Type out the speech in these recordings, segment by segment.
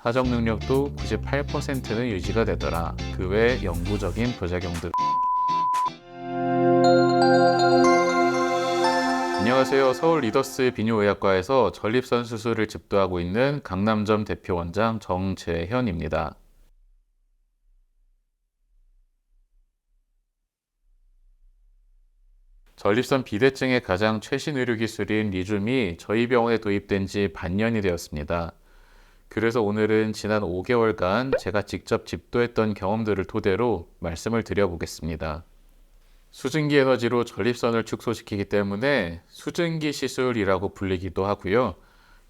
사정 능력도 98%는 유지가 되더라. 그 외 영구적인 부작용들. 안녕하세요. 서울 리더스 비뇨의학과에서 전립선 수술을 집도하고 있는 강남점 대표 원장 정재현입니다. 전립선 비대증의 가장 최신 의료 기술인 리줌이 저희 병원에 도입된 지 반년이 되었습니다. 그래서 오늘은 지난 5개월간 제가 직접 집도했던 경험들을 토대로 말씀을 드려보겠습니다. 수증기 에너지로 전립선을 축소시키기 때문에 수증기 시술이라고 불리기도 하고요.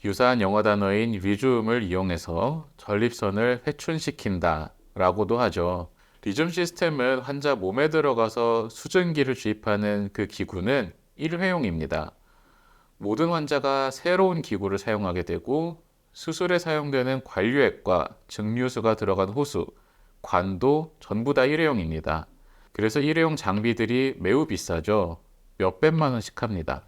유사한 영어 단어인 리줌을 이용해서 전립선을 회춘시킨다 라고도 하죠. 리줌 시스템은 환자 몸에 들어가서 수증기를 주입하는 그 기구는 1회용입니다. 모든 환자가 새로운 기구를 사용하게 되고 수술에 사용되는 관류액과 증류수가 들어간 호수, 관도 전부 다 일회용입니다. 그래서 일회용 장비들이 매우 비싸죠. 몇백만 원씩 합니다.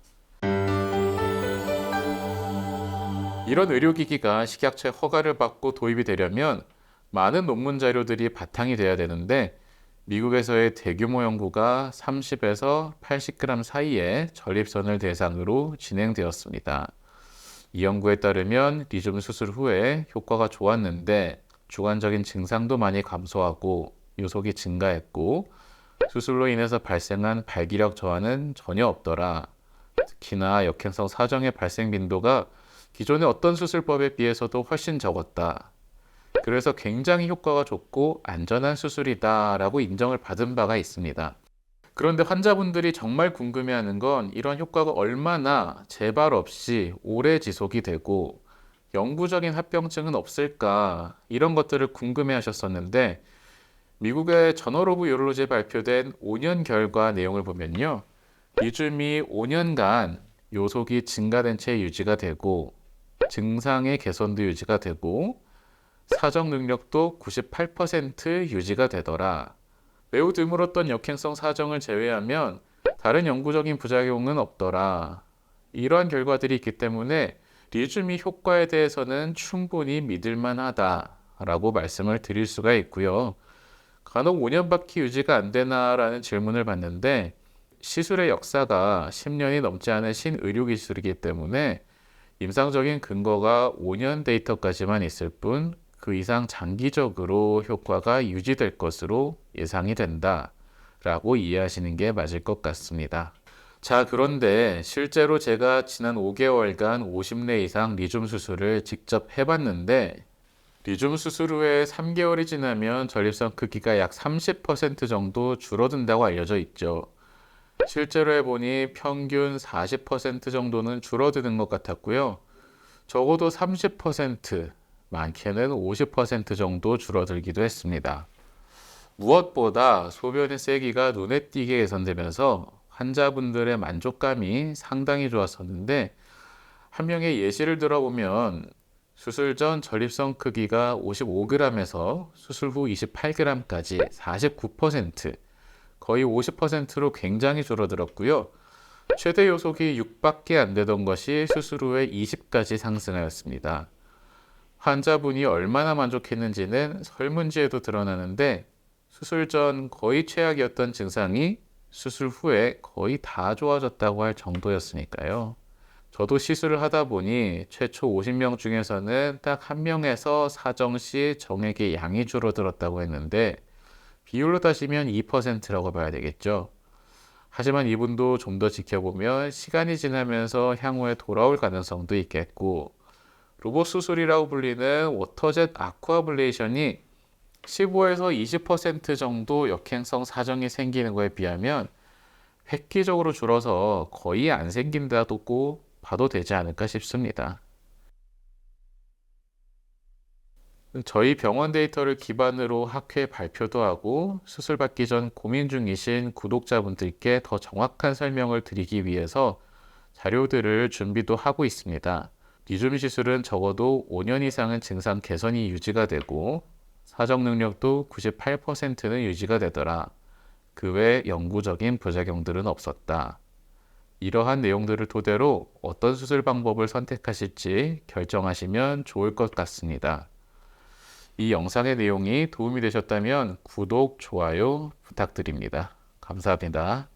이런 의료기기가 식약처의 허가를 받고 도입이 되려면 많은 논문 자료들이 바탕이 돼야 되는데 미국에서의 대규모 연구가 30에서 80g 사이의 전립선을 대상으로 진행되었습니다. 이 연구에 따르면 리줌 수술 후에 효과가 좋았는데 주관적인 증상도 많이 감소하고 요속이 증가했고 수술로 인해서 발생한 발기력 저하는 전혀 없더라. 특히나 역행성 사정의 발생 빈도가 기존의 어떤 수술법에 비해서도 훨씬 적었다. 그래서 굉장히 효과가 좋고 안전한 수술이다 라고 인정을 받은 바가 있습니다. 그런데 환자분들이 정말 궁금해하는 건 이런 효과가 얼마나 재발 없이 오래 지속이 되고 영구적인 합병증은 없을까 이런 것들을 궁금해하셨었는데 미국의 저널 오브 유럴로지에 발표된 5년 결과 내용을 보면요. 리줌이 5년간 요속이 증가된 채 유지가 되고 증상의 개선도 유지가 되고 사정 능력도 98% 유지가 되더라. 매우 드물었던 역행성 사정을 제외하면 다른 영구적인 부작용은 없더라. 이러한 결과들이 있기 때문에 리줌이 효과에 대해서는 충분히 믿을만하다라고 말씀을 드릴 수가 있고요. 간혹 5년밖에 유지가 안 되나라는 질문을 받는데 시술의 역사가 10년이 넘지 않은 신의료기술이기 때문에 임상적인 근거가 5년 데이터까지만 있을 뿐 그 이상 장기적으로 효과가 유지될 것으로 예상이 된다 라고 이해하시는 게 맞을 것 같습니다. 자, 그런데 실제로 제가 지난 5개월간 50례 이상 리줌 수술을 직접 해봤는데 리줌 수술 후에 3개월이 지나면 전립선 크기가 약 30% 정도 줄어든다고 알려져 있죠. 실제로 해보니 평균 40% 정도는 줄어드는 것 같았고요. 적어도 30%, 많게는 50% 정도 줄어들기도 했습니다. 무엇보다 소변의 세기가 눈에 띄게 개선되면서 환자분들의 만족감이 상당히 좋았었는데 한 명의 예시를 들어보면 수술 전 전립선 크기가 55g에서 수술 후 28g까지 49%, 거의 50%로 굉장히 줄어들었고요. 최대 요속이 6밖에 안 되던 것이 수술 후에 20까지 상승하였습니다. 환자분이 얼마나 만족했는지는 설문지에도 드러나는데 수술 전 거의 최악이었던 증상이 수술 후에 거의 다 좋아졌다고 할 정도였으니까요. 저도 시술을 하다 보니 최초 50명 중에서는 딱 한 명에서 사정 시 정액의 양이 줄어들었다고 했는데 비율로 따지면 2%라고 봐야 되겠죠. 하지만 이분도 좀 더 지켜보면 시간이 지나면서 향후에 돌아올 가능성도 있겠고 로봇 수술이라고 불리는 워터젯 아쿠아블레이션이 15에서 20% 정도 역행성 사정이 생기는 거에 비하면 획기적으로 줄어서 거의 안 생긴다고 봐도 되지 않을까 싶습니다. 저희 병원 데이터를 기반으로 학회 발표도 하고 수술 받기 전 고민 중이신 구독자분들께 더 정확한 설명을 드리기 위해서 자료들을 준비도 하고 있습니다. 리줌 시술은 적어도 5년 이상은 증상 개선이 유지가 되고 사정 능력도 98%는 유지가 되더라. 그 외 영구적인 부작용들은 없었다. 이러한 내용들을 토대로 어떤 수술 방법을 선택하실지 결정하시면 좋을 것 같습니다. 이 영상의 내용이 도움이 되셨다면 구독, 좋아요 부탁드립니다. 감사합니다.